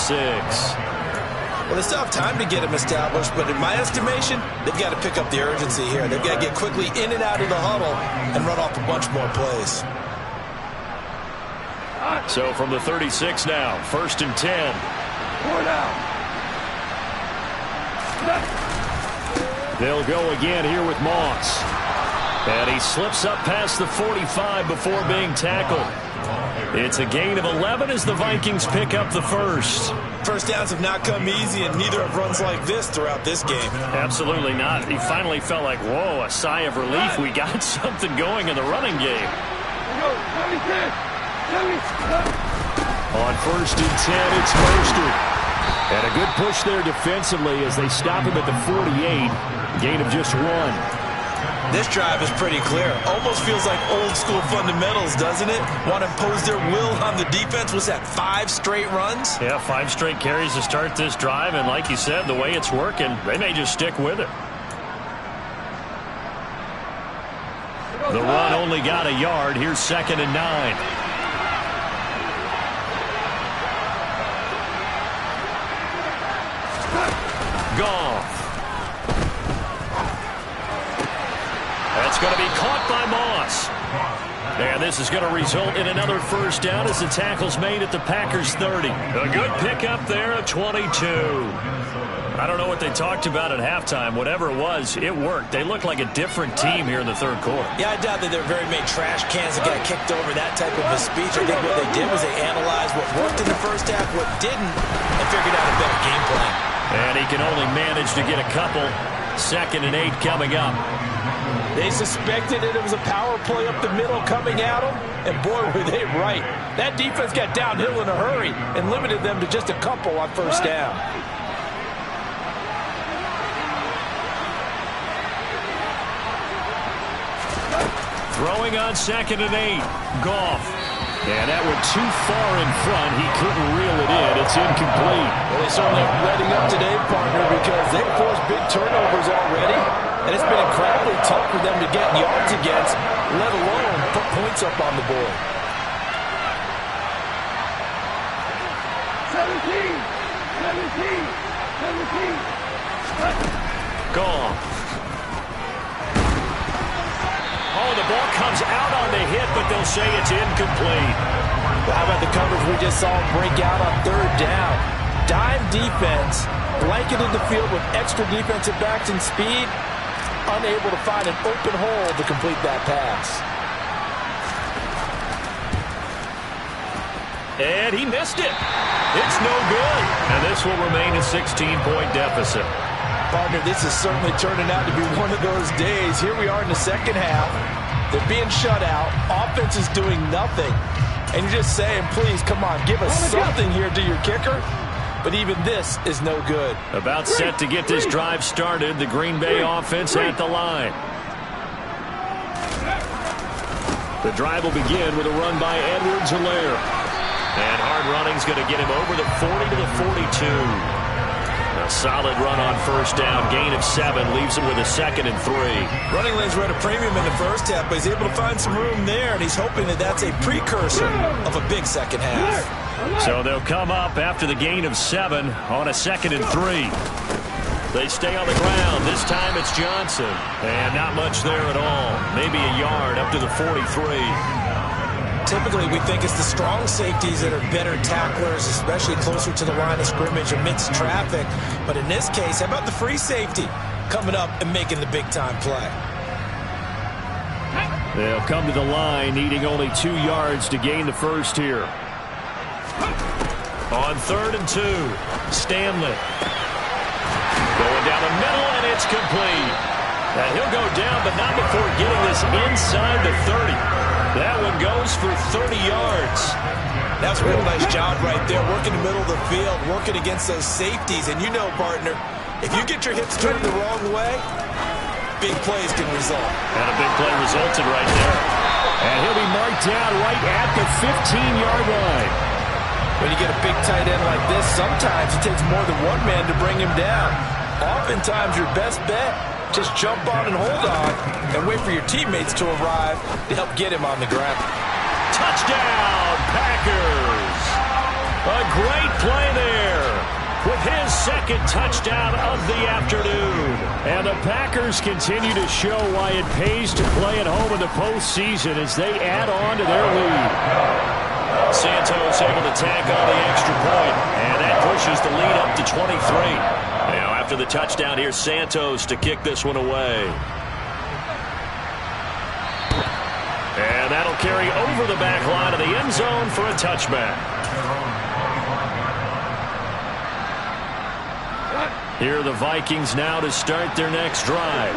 Well, they still have time to get him established, but in my estimation, they've got to pick up the urgency here. They've got to get quickly in and out of the huddle and run off a bunch more plays. So from the 36 now, 1st and 10. They'll go again here with Moss. And he slips up past the 45 before being tackled. It's a gain of 11 as the Vikings pick up the first. First downs have not come easy, and neither have runs like this throughout this game. Absolutely not. He finally felt like, whoa, a sigh of relief. We got something going in the running game. On 1st and 10, it's Mostert. And a good push there defensively as they stop him at the 48. Gain of just 1. This drive is pretty clear. Almost feels like old school fundamentals, doesn't it? Want to impose their will on the defense. Was that 5 straight runs? Yeah, 5 straight carries to start this drive. And like you said, the way it's working, they may just stick with it. The run only got a yard. Here's 2nd and 9. Goff. That's going to be caught by Moss. And this is going to result in another first down as the tackle's made at the Packers' 30. A good pickup there at 22. I don't know what they talked about at halftime. Whatever it was, it worked. They look like a different team here in the third quarter. Yeah, I doubt that there are very many trash cans that got kicked over that type of a speech. I think what they did was they analyzed what worked in the first half, what didn't, and figured out a better game plan. And he can only manage to get a couple. 2nd and 8 coming up. They suspected that it was a power play up the middle coming at them, and boy, were they right. That defense got downhill in a hurry and limited them to just a couple on first down. Throwing on 2nd and 8. Goff. And that went too far in front. He couldn't reel it in. It's incomplete. Well, they certainly are reading up today, partner, because they've forced big turnovers already. And it's been incredibly tough for them to get yards against, let alone put points up on the board. 17. Goff. Oh, the ball comes out on the hit, but they'll say it's incomplete. Well, how about the coverage we just saw break out on 3rd down? Dime defense, blanketed the field with extra defensive backs and speed, unable to find an open hole to complete that pass. And he missed it. It's no good. And this will remain a 16-point deficit. Partner, this is certainly turning out to be one of those days. Here we are in the second half. They're being shut out. Offense is doing nothing. And you're just saying, please, come on, give us something here to your kicker. But even this is no good. About set to get this drive started. The Green Bay offense at the line. The drive will begin with a run by Edwards-Helaire. And hard running's going to get him over the 40 to the 42. A solid run on first down. Gain of 7 leaves him with a 2nd and 3. Running lanes were at a premium in the first half, but he's able to find some room there, and he's hoping that that's a precursor of a big second half. So they'll come up after the gain of 7 on a 2nd and 3. They stay on the ground. This time it's Johnson. And not much there at all. Maybe a yard up to the 43. Typically, we think it's the strong safeties that are better tacklers, especially closer to the line of scrimmage amidst traffic. But in this case, how about the free safety coming up and making the big-time play? They'll come to the line, needing only 2 yards to gain the first here. On 3rd and 2, Stanley. Going down the middle, and it's complete. And he'll go down, but not before getting this inside the 30. That one goes for 30 yards. That's a real nice job right there, working the middle of the field, working against those safeties. And you know, partner, if you get your hips turned the wrong way, big plays can result. And a big play resulted right there. And he'll be marked down right at the 15-yard line. When you get a big tight end like this, sometimes it takes more than one man to bring him down. Oftentimes, your best bet, just jump on and hold on and wait for your teammates to arrive to help get him on the ground. Touchdown, Packers! A great play there with his second touchdown of the afternoon. And the Packers continue to show why it pays to play at home in the postseason as they add on to their lead. Santos able to tack on the extra point, and that pushes the lead up to 23. Now after the touchdown, here's Santos to kick this one away. And that'll carry over the back line of the end zone for a touchback. Here are the Vikings now to start their next drive.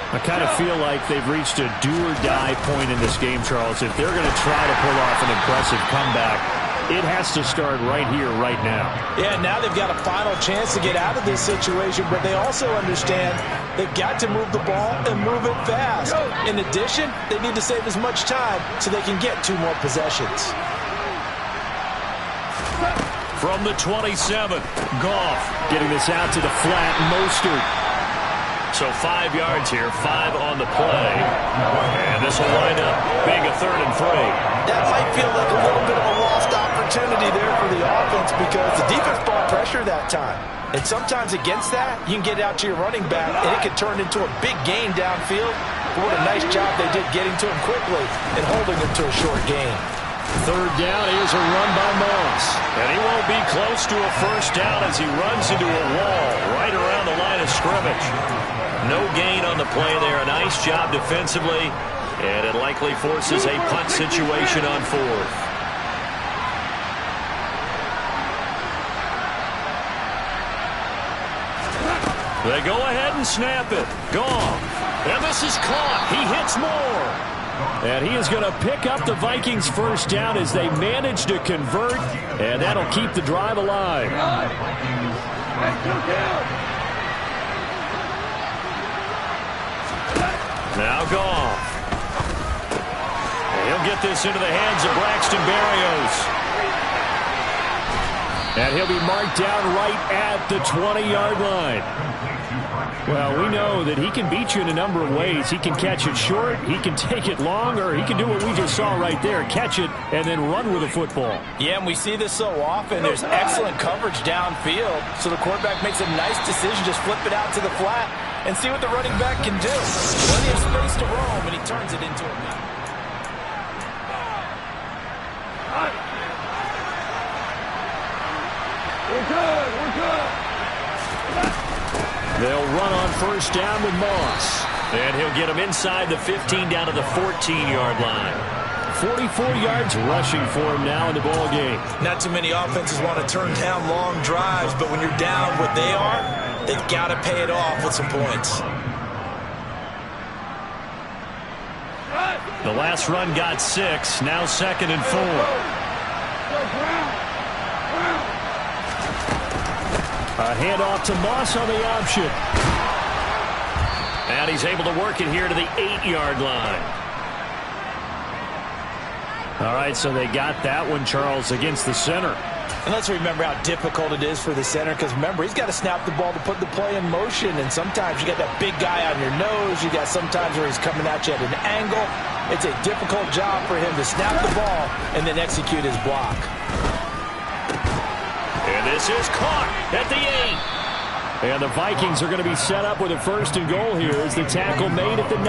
I kind of feel like they've reached a do-or-die point in this game, Charles. If they're going to try to pull off an impressive comeback, it has to start right here, right now. Yeah, now they've got a final chance to get out of this situation, but they also understand they've got to move the ball and move it fast. In addition, they need to save as much time so they can get 2 more possessions. From the 27, Goff getting this out to the flat, Mostert. So 5 yards here, 5 on the play. And this will wind up being a 3rd and 3. That might feel like a little bit of a lost opportunity there for the offense because the defense brought pressure that time. And sometimes against that, you can get out to your running back, and it can turn into a big gain downfield. But what a nice job they did getting to him quickly and holding him to a short gain. 3rd down, here's a run by Moss. And he won't be close to a first down as he runs into a wall right around the line of scrimmage. No gain on the play there. A nice job defensively. And it likely forces a punt situation on 4th. They go ahead and snap it. Gone. And this is caught. He hits more. And he is going to pick up the Vikings first down as they manage to convert. And that'll keep the drive alive. Now Goff. And he'll get this into the hands of Braxton Berrios. And he'll be marked down right at the 20-yard line. Well, we know that he can beat you in a number of ways. He can catch it short, he can take it long, or he can do what we just saw right there, catch it and then run with the football. Yeah, and we see this so often. There's excellent coverage downfield, so the quarterback makes a nice decision, just flip it out to the flat and see what the running back can do. Plenty of space to roam, and he turns it into a lead. We're good. They'll run on first down with Moss. And he'll get him inside the 15 down to the 14-yard line. 44 yards rushing for him now in the ball game. Not too many offenses want to turn down long drives, but when you're down what they are, they've got to pay it off with some points. The last run got 6, now 2nd and 4. A handoff to Moss on the option. And he's able to work it here to the 8-yard line. All right, so they got that one, Charles, against the center. And let's remember how difficult it is for the center, because remember, he's got to snap the ball to put the play in motion, and sometimes you got that big guy on your nose. You got sometimes where he's coming at you at an angle. It's a difficult job for him to snap the ball and then execute his block. And this is caught at the 8. And the Vikings are going to be set up with a 1st and goal here as the tackle made at the 9.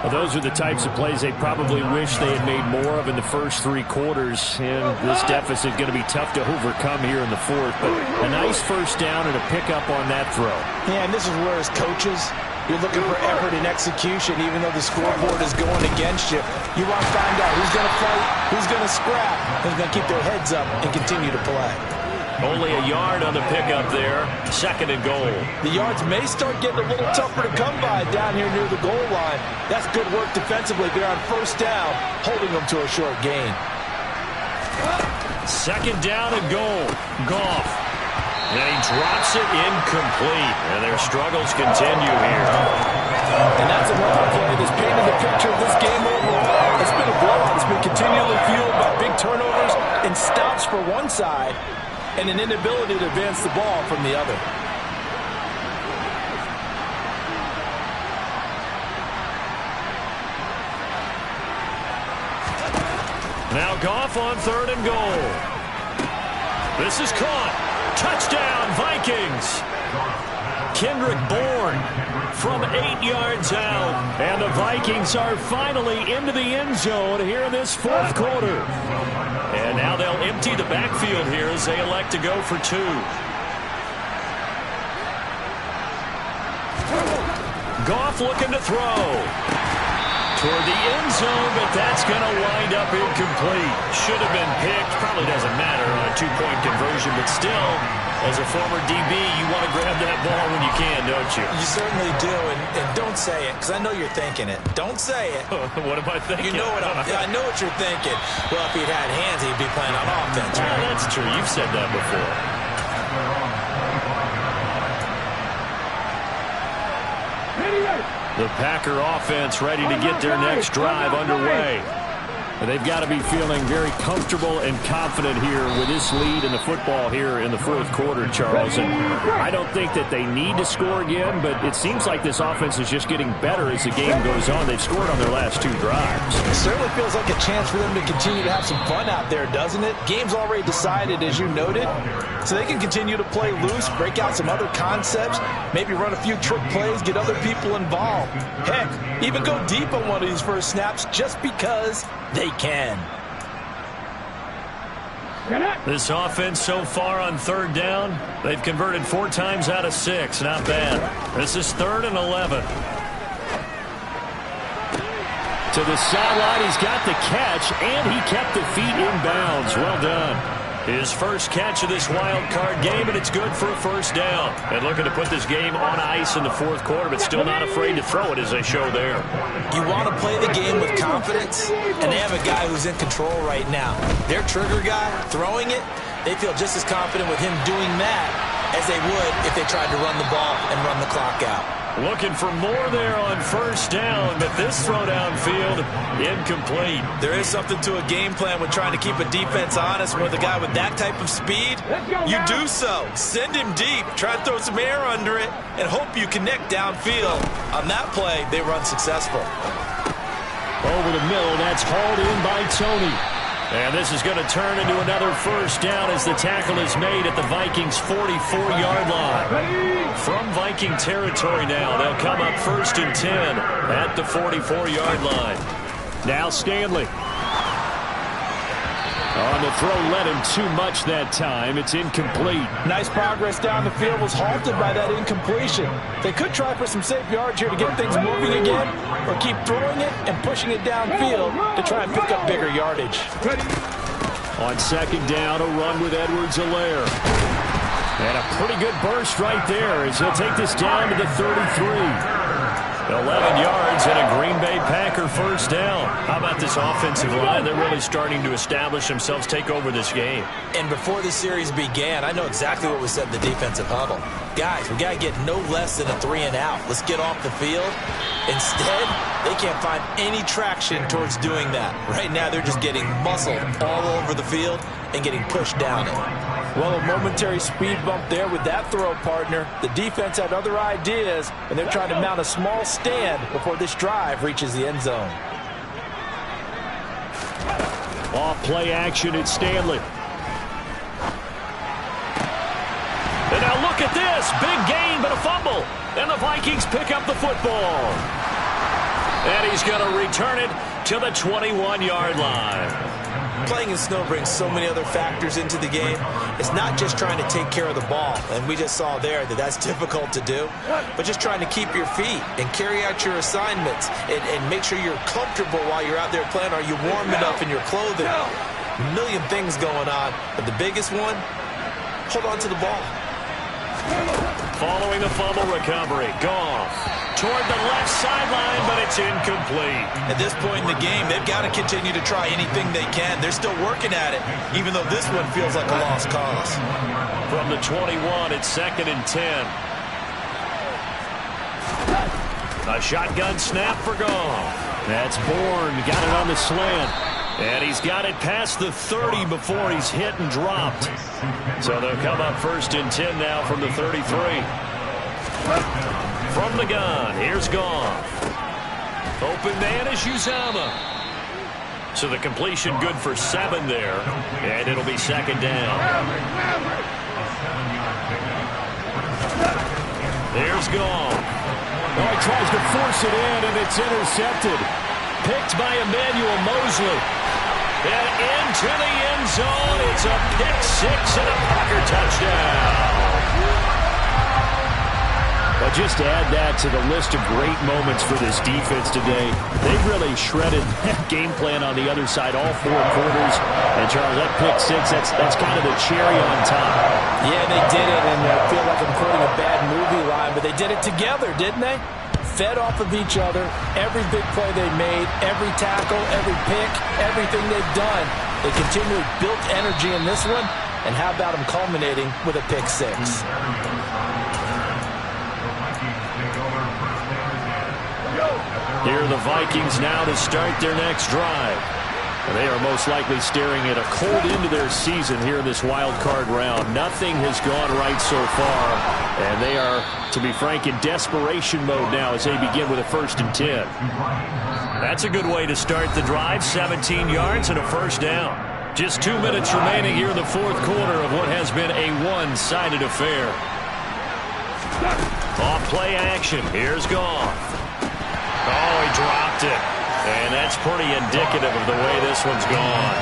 Well, those are the types of plays they probably wish they had made more of in the first 3 quarters. And this deficit is going to be tough to overcome here in the 4th. But a nice first down and a pickup on that throw. Yeah, and this is where as coaches, You're looking for effort and execution, even though the scoreboard is going against you. You want to find out who's going to fight, who's going to scrap, who's going to keep their heads up and continue to play. Only a yard on the pickup there. 2nd and goal. The yards may start getting a little tougher to come by down here near the goal line. That's good work defensively there on 1st down, holding them to a short gain. 2nd down and goal. Goff. And he drops it incomplete. And their struggles continue here. And that's another play that's painted the picture of this game overall. It's been a blowout. It's been continually fueled by big turnovers and stops for one side and an inability to advance the ball from the other. Now Goff on 3rd and goal. This is caught. Touchdown, Vikings. Kendrick Bourne from 8 yards out. And the Vikings are finally into the end zone here in this 4th quarter. And now they'll empty the backfield here as they elect to go for 2. Goff looking to throw. Toward the end zone, but that's going to wind up incomplete. Should have been picked. Probably doesn't matter on a 2-point conversion, but still, as a former DB, you want to grab that ball when you can, don't you? You certainly do, and don't say it, because I know you're thinking it. Don't say it. What am I thinking? You know what I know what you're thinking. Well, if he'd had hands, he'd be playing on offense, right? Well, that's true. You've said that before. The Packer offense ready to get their next drive underway. And they've got to be feeling very comfortable and confident here with this lead in the football here in the 4th quarter, Charles. And I don't think that they need to score again, but it seems like this offense is just getting better as the game goes on. They've scored on their last 2 drives. It certainly feels like a chance for them to continue to have some fun out there, doesn't it? Game's already decided, as you noted, so they can continue to play loose, break out some other concepts, maybe run a few trick plays, get other people involved. Heck, even go deep on one of these first snaps just because they can. This offense so far on 3rd down, they've converted 4 times out of 6. Not bad. This is 3rd and 11. To the sideline, he's got the catch, and he kept the feet in bounds. Well done. His first catch of this wild card game, and it's good for a 1st down. And looking to put this game on ice in the 4th quarter, but still not afraid to throw it as they show there. You want to play the game with confidence, and they have a guy who's in control right now. Their trigger guy, throwing it, they feel just as confident with him doing that as they would if they tried to run the ball and run the clock out. Looking for more there on 1st down, but this throw downfield, incomplete. There is something to a game plan with trying to keep a defense honest. With a guy with that type of speed, you do so. Send him deep, try to throw some air under it, and hope you connect downfield. On that play, they run successful. Over the middle, that's hauled in by Tony. And this is going to turn into another 1st down as the tackle is made at the Vikings' 44-yard line. From Viking territory now, they'll come up 1st and 10 at the 44-yard line. Now Stanley. On the throw, led him too much that time. It's incomplete. Nice progress down the field, was halted by that incompletion. They could try for some safe yards here to get things moving again, or keep throwing it and pushing it downfield to try and pick up bigger yardage. On 2nd down, a run with Edwards-Helaire. And a pretty good burst right there as he'll take this down to the 33. 11 yards and a Green Bay Packer 1st down. How about this offensive line? They're really starting to establish themselves, take over this game. And before the series began, I know exactly what was said in the defensive huddle. Guys, we got to get no less than a 3 and out. Let's get off the field. Instead, they can't find any traction towards doing that. Right now, they're just getting muscled all over the field and getting pushed down it. Well, a momentary speed bump there with that throw, partner. The defense had other ideas, and they're trying to mount a small stand before this drive reaches the end zone. Off play action, it's Stanley. And now look at this. Big gain, but a fumble. And the Vikings pick up the football. And he's going to return it to the 21-yard line. Playing in snow brings so many other factors into the game. It's not just trying to take care of the ball, and we just saw there that that's difficult to do, but just trying to keep your feet and carry out your assignments and make sure you're comfortable while you're out there playing. Are you warm enough in your clothing? A million things going on, but the biggest one, hold on to the ball. Following the fumble recovery, Goff toward the left sideline, but it's incomplete. At this point in the game, they've got to continue to try anything they can. They're still working at it, even though this one feels like a lost cause. From the 21, it's 2nd and 10. A shotgun snap for Goff. That's Bourne, got it on the slant. And he's got it past the 30 before he's hit and dropped. So they'll come up 1st and 10 now from the 33. From the gun, here's Goff. Open man is Uzama. So the completion good for 7 there. And it'll be 2nd down. Here's Goff. Oh, he tries to force it in, and it's intercepted. Picked by Emmanuel Mosley. And into the end zone. It's a pick 6 and a Packer touchdown. Well, just to add that to the list of great moments for this defense today, they really shredded that game plan on the other side all 4 quarters. And, Charles, that pick 6, that's kind of the cherry on top. Yeah, they did it, and I feel like I'm quoting a bad movie line, but they did it together, didn't they? Fed off of each other, every big play they made, every tackle, every pick, everything they've done. They continually built energy in this one, and how about them culminating with a pick 6? Here are the Vikings now to start their next drive. And they are most likely staring at a cold end to their season here in this wild card round. Nothing has gone right so far, and they are, to be frank, in desperation mode now as they begin with a 1st and 10. That's a good way to start the drive. 17 yards and a 1st down. Just 2 minutes remaining here in the 4th quarter of what has been a one-sided affair. Off play action. Here's Goff. Oh, he dropped it. And that's pretty indicative of the way this one's gone.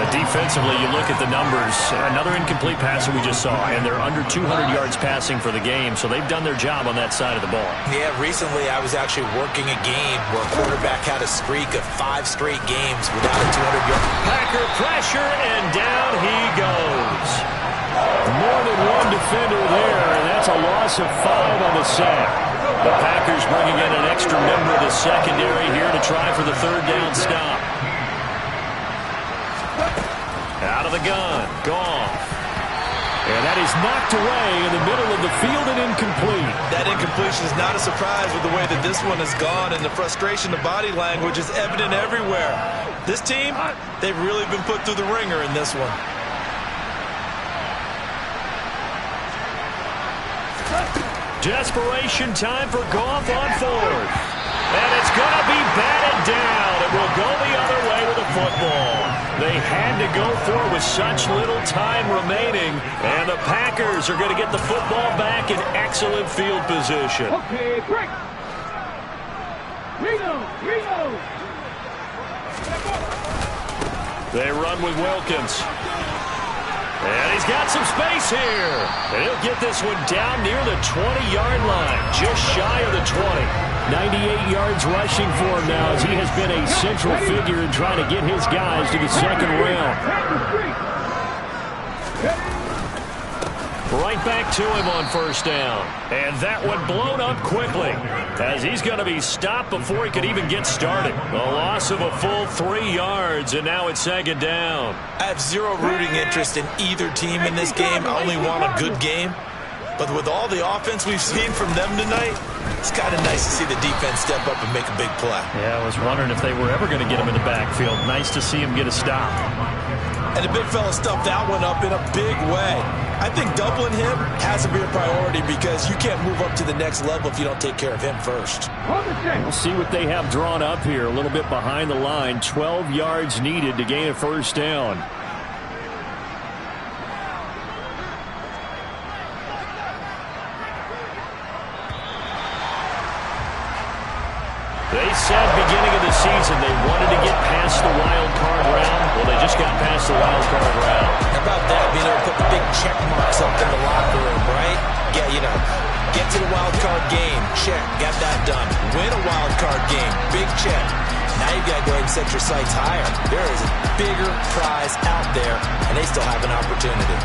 Defensively, you look at the numbers. Another incomplete pass that we just saw, and they're under 200 yards passing for the game, so they've done their job on that side of the ball. Yeah, recently I was actually working a game where a quarterback had a streak of 5 straight games without a 200-yard. Packer pressure, and down he goes. More than one defender there, and that's a loss of 5 on the sack. The Packers bringing in an extra member of the secondary here to try for the 3rd down stop. Out of the gun, Goff. And that is knocked away in the middle of the field and incomplete. That incompletion is not a surprise with the way that this one has gone, and the frustration, the body language is evident everywhere. This team, they've really been put through the ringer in this one. Desperation time for Goff on 4th. And it's going to be batted down. It will go the other way with the football. They had to go for it with such little time remaining. And the Packers are going to get the football back in excellent field position. Okay, break. Reno. They run with Wilkins. And he's got some space here. And he'll get this one down near the 20-yard line, just shy of the 20. 98 yards rushing for him now as he has been a central figure in trying to get his guys to the 2nd round. Right back to him on 1st down. And that one blown up quickly as he's going to be stopped before he could even get started. A loss of a full 3 yards, and now it's 2nd down. I have zero rooting interest in either team in this game. I only want a good game. But with all the offense we've seen from them tonight, it's kind of nice to see the defense step up and make a big play. Yeah, I was wondering if they were ever going to get him in the backfield. Nice to see him get a stop. And the big fella stuffed that one up in a big way. I think doubling him has to be a priority because you can't move up to the next level if you don't take care of him first. We'll see what they have drawn up here. A little bit behind the line. 12 yards needed to gain a 1st down. They They said beginning of the season they wanted to get past the wild card round. Well, they just got past the wild card round. How about that? Being able to put big check marks up in the locker room, right? Yeah, get to the wild card game. Check. Got that done. Win a wild card game. Big check. Now you've got to go ahead and set your sights higher. There is a bigger prize out there, and they still have an opportunity.